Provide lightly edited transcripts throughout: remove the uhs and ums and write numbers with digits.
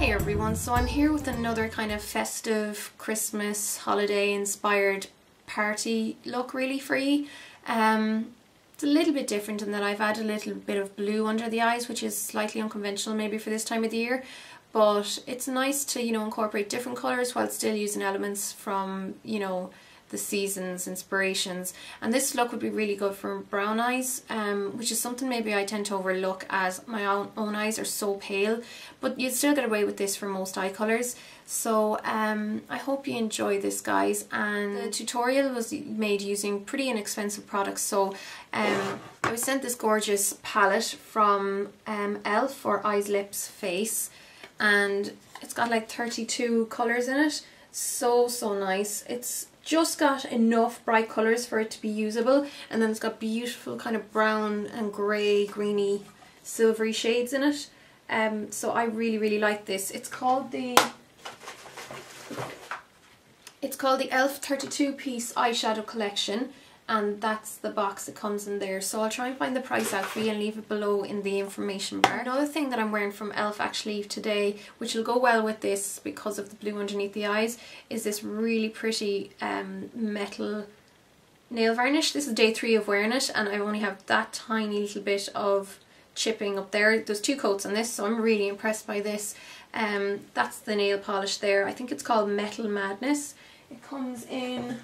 Hey everyone, so I'm here with another kind of festive Christmas holiday inspired party look really for you. It's a little bit different in that I've added a little bit of blue under the eyes, which is slightly unconventional maybe for this time of the year, but it's nice to, incorporate different colours while still using elements from, the season's inspirations. And this look would be really good for brown eyes, which is something maybe I tend to overlook as my own eyes are so pale, but you'd still get away with this for most eye colours. So I hope you enjoy this, guys, and the tutorial was made using pretty inexpensive products. So I was sent this gorgeous palette from E.L.F for Eyes, Lips, Face, and it's got like 32 colours in it. So nice. It's just got enough bright colours for it to be usable, and then it's got beautiful kind of brown and grey, greeny, silvery shades in it. So I really like this. It's called the E.L.F 32-piece eyeshadow collection, and that's the box that comes in there. So I'll try and find the price out for you and leave it below in the information bar. Another thing that I'm wearing from E.L.F actually today, which will go well with this because of the blue underneath the eyes, is this really pretty metal nail varnish. This is day 3 of wearing it, and I only have that tiny little bit of chipping up there. There's 2 coats on this, so I'm really impressed by this. That's the nail polish there. I think it's called Metal Madness. It comes in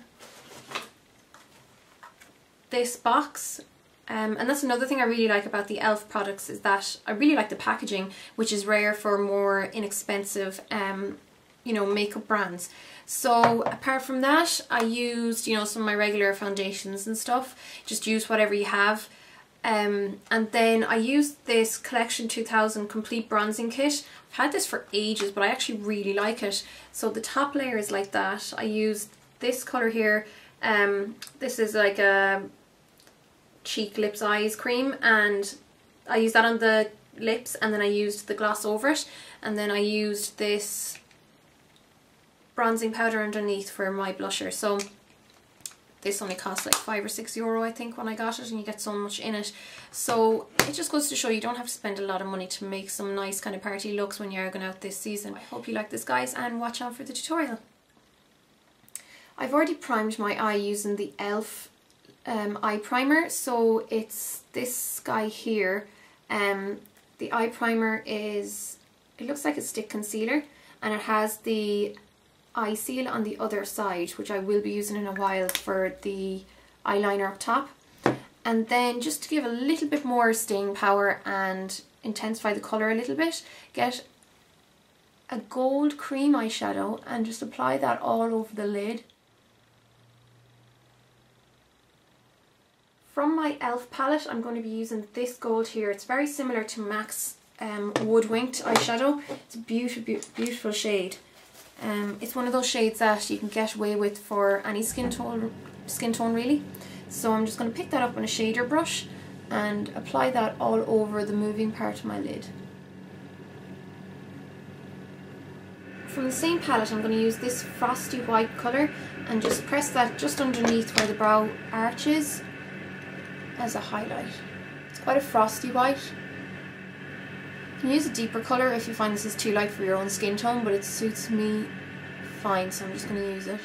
this box, and that's another thing I really like about the E.L.F products, is that I really like the packaging, which is rare for more inexpensive makeup brands. So apart from that, I used some of my regular foundations and stuff. Just use whatever you have. And then I used this Collection 2000 Complete Bronzing Kit. I've had this for ages, but I actually really like it. So the top layer is like that. I used this colour here. This is like a cheek, lips, eyes cream, and I used that on the lips, and then I used the gloss over it, and then I used this bronzing powder underneath for my blusher. So this only cost like €5 or €6 I think when I got it, and you get so much in it. So it just goes to show you don't have to spend a lot of money to make some nice kind of party looks when you're going out this season. I hope you like this, guys, and watch out for the tutorial. I've already primed my eye using the E.L.F eye primer, so it's this guy here. The eye primer it looks like a stick concealer, and it has the eye seal on the other side, which I will be using in a while for the eyeliner up top. And then just to give a little bit more staying power and intensify the colour a little bit, get a gold cream eyeshadow and just apply that all over the lid. From my E.L.F palette, I'm going to be using this gold here. It's very similar to MAC's Woodwinked eyeshadow. It's a beautiful shade. It's one of those shades that you can get away with for any skin tone really. So I'm just going to pick that up on a shader brush and apply that all over the moving part of my lid. From the same palette, I'm going to use this frosty white colour and just press that just underneath where the brow arch is as a highlight. It's quite a frosty white. You can use a deeper colour if you find this is too light for your own skin tone, but it suits me fine, so I'm just going to use it.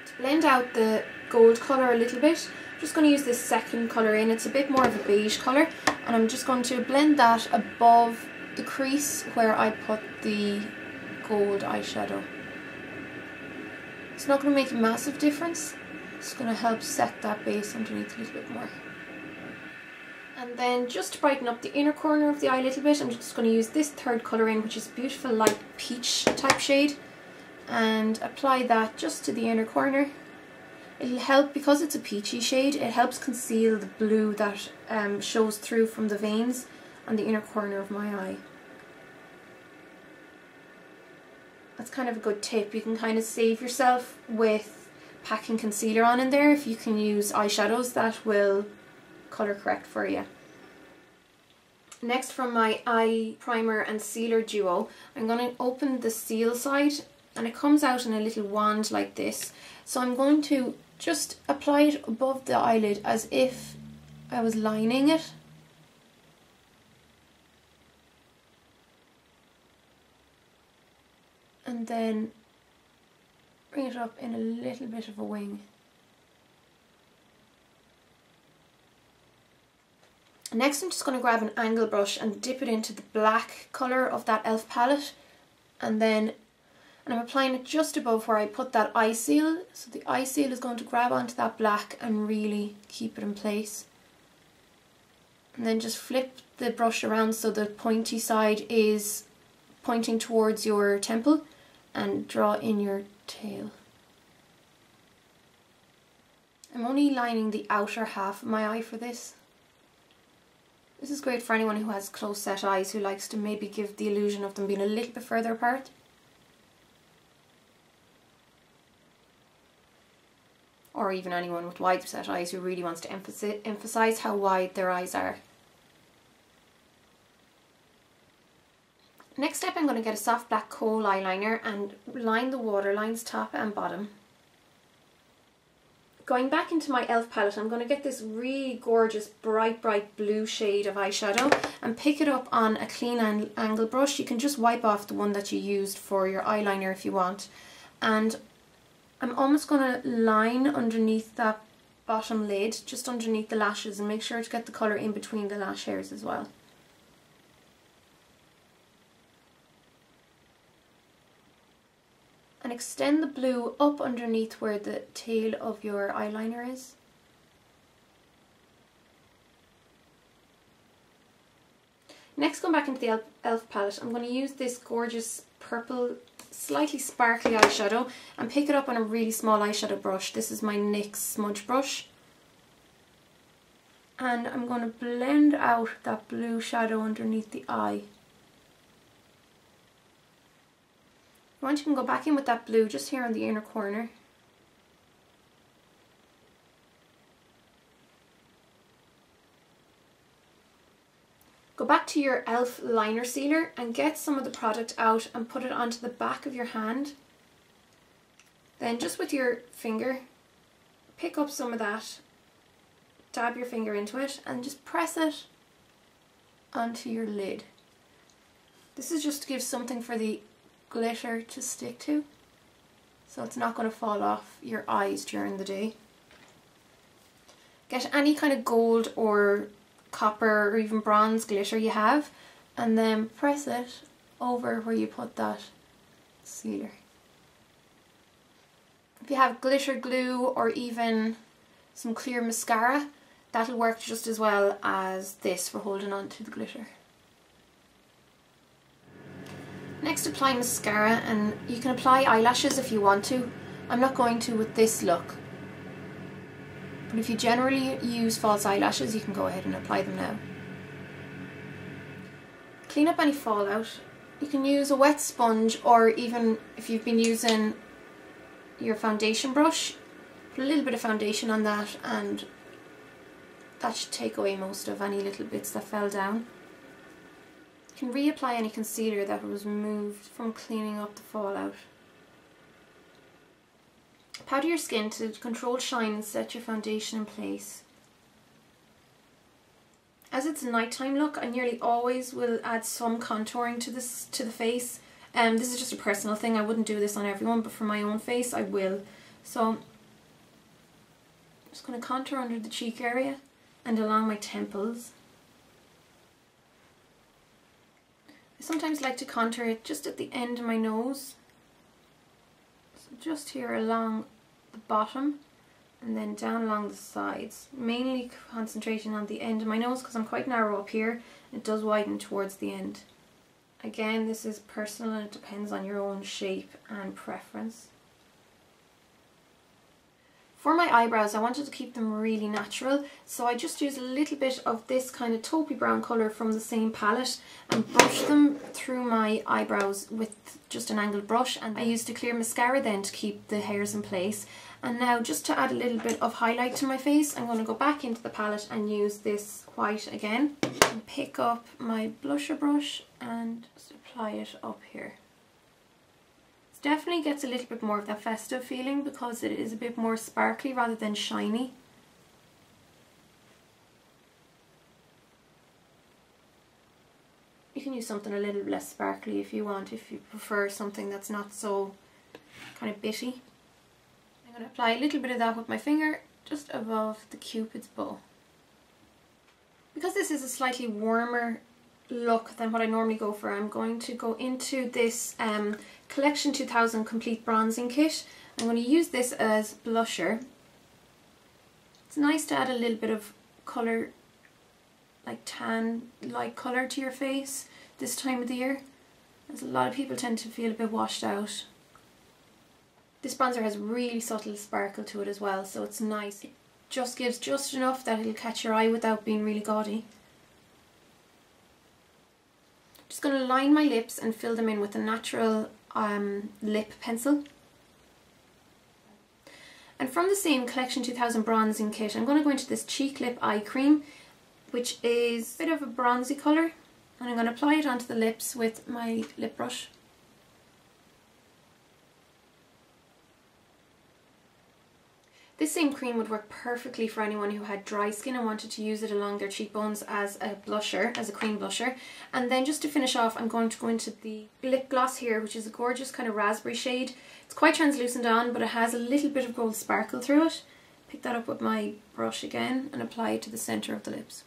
To blend out the gold colour a little bit, I'm just going to use this second colour in. It's a bit more of a beige colour, and I'm just going to blend that above the crease where I put the gold eyeshadow. It's not going to make a massive difference. It's going to help set that base underneath a little bit more. And then just to brighten up the inner corner of the eye a little bit, I'm just going to use this third colour in, which is a beautiful light peach type shade, and apply that just to the inner corner. It'll help, because it's a peachy shade, it helps conceal the blue that shows through from the veins on the inner corner of my eye. That's kind of a good tip. You can kind of save yourself with packing concealer on in there if you can use eyeshadows that will colour correct for you. Next, from my eye primer and sealer duo, I'm going to open the seal side, and it comes out in a little wand like this. So I'm going to just apply it above the eyelid as if I was lining it. and then bring it up in a little bit of a wing. Next I'm just going to grab an angle brush and dip it into the black colour of that E.L.F palette, and I'm applying it just above where I put that eye seal, so the eye seal is going to grab onto that black and really keep it in place. And then just flip the brush around so the pointy side is pointing towards your temple, and draw in your tail. I'm only lining the outer half of my eye for this. This is great for anyone who has close set eyes who likes to maybe give the illusion of them being a little bit further apart. Or even anyone with wide set eyes who really wants to emphasize how wide their eyes are. Next step, I'm going to get a soft black kohl eyeliner and line the waterlines top and bottom. Going back into my E.L.F palette, I'm going to get this really gorgeous bright blue shade of eyeshadow and pick it up on a clean angle brush. You can just wipe off the one that you used for your eyeliner if you want. And I'm almost going to line underneath that bottom lid, just underneath the lashes, and make sure to get the colour in between the lash hairs as well. And extend the blue up underneath where the tail of your eyeliner is. Next, going back into the E.L.F palette, I'm going to use this gorgeous purple, slightly sparkly eyeshadow and pick it up on a really small eyeshadow brush. This is my NYX smudge brush. And I'm going to blend out that blue shadow underneath the eye. Once you can go back in with that blue just here on the inner corner. Go back to your E.L.F liner sealer and get some of the product out and put it onto the back of your hand. Then just with your finger, pick up some of that, dab your finger into it and just press it onto your lid. This is just to give something for the glitter to stick to, so it's not going to fall off your eyes during the day. Get any kind of gold or copper or even bronze glitter you have and then press it over where you put that sealer. If you have glitter glue or even some clear mascara, that'll work just as well as this for holding on to the glitter. Next, apply mascara, and you can apply eyelashes if you want to. I'm not going to with this look. But if you generally use false eyelashes, you can go ahead and apply them now. Clean up any fallout. You can use a wet sponge, or even if you've been using your foundation brush, put a little bit of foundation on that and that should take away most of any little bits that fell down. You can reapply any concealer that was removed from cleaning up the fallout. Powder your skin to control shine and set your foundation in place. As it's a nighttime look, I nearly always will add some contouring to the face. This is just a personal thing. I wouldn't do this on everyone, but for my own face I will. So I'm just going to contour under the cheek area and along my temples. I sometimes like to contour it just at the end of my nose. So just here along the bottom and then down along the sides. Mainly concentrating on the end of my nose because I'm quite narrow up here. It does widen towards the end. Again, this is personal and it depends on your own shape and preference. For my eyebrows, I wanted to keep them really natural, so I just used a little bit of this kind of taupey brown colour from the same palette and brushed them through my eyebrows with just an angled brush, and I used a clear mascara then to keep the hairs in place. And now, just to add a little bit of highlight to my face, I'm going to go back into the palette and use this white again and pick up my blusher brush and just apply it up here. Definitely gets a little bit more of that festive feeling because it is a bit more sparkly rather than shiny. You can use something a little less sparkly if you want, if you prefer something that's not so kind of bitty. I'm going to apply a little bit of that with my finger just above the Cupid's bow. Because this is a slightly warmer look than what I normally go for, I'm going to go into this Collection 2000 Complete Bronzing Kit. I'm going to use this as blusher. It's nice to add a little bit of colour, like tan light colour to your face this time of the year, as a lot of people tend to feel a bit washed out. This bronzer has really subtle sparkle to it as well, so it's nice. It just gives just enough that it'll catch your eye without being really gaudy. Just going to line my lips and fill them in with a natural lip pencil. And from the same Collection 2000 Bronzing Kit, I'm going to go into this Cheek Lip Eye Cream, which is a bit of a bronzy colour, and I'm going to apply it onto the lips with my lip brush. This same cream would work perfectly for anyone who had dry skin and wanted to use it along their cheekbones as a blusher, as a cream blusher. And then just to finish off, I'm going to go into the lip gloss here, which is a gorgeous kind of raspberry shade. It's quite translucent on, but it has a little bit of gold sparkle through it. Pick that up with my brush again and apply it to the centre of the lips.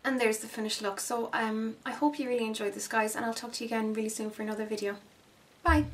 And there's the finished look. So I hope you really enjoyed this, guys, and I'll talk to you again really soon for another video. Bye!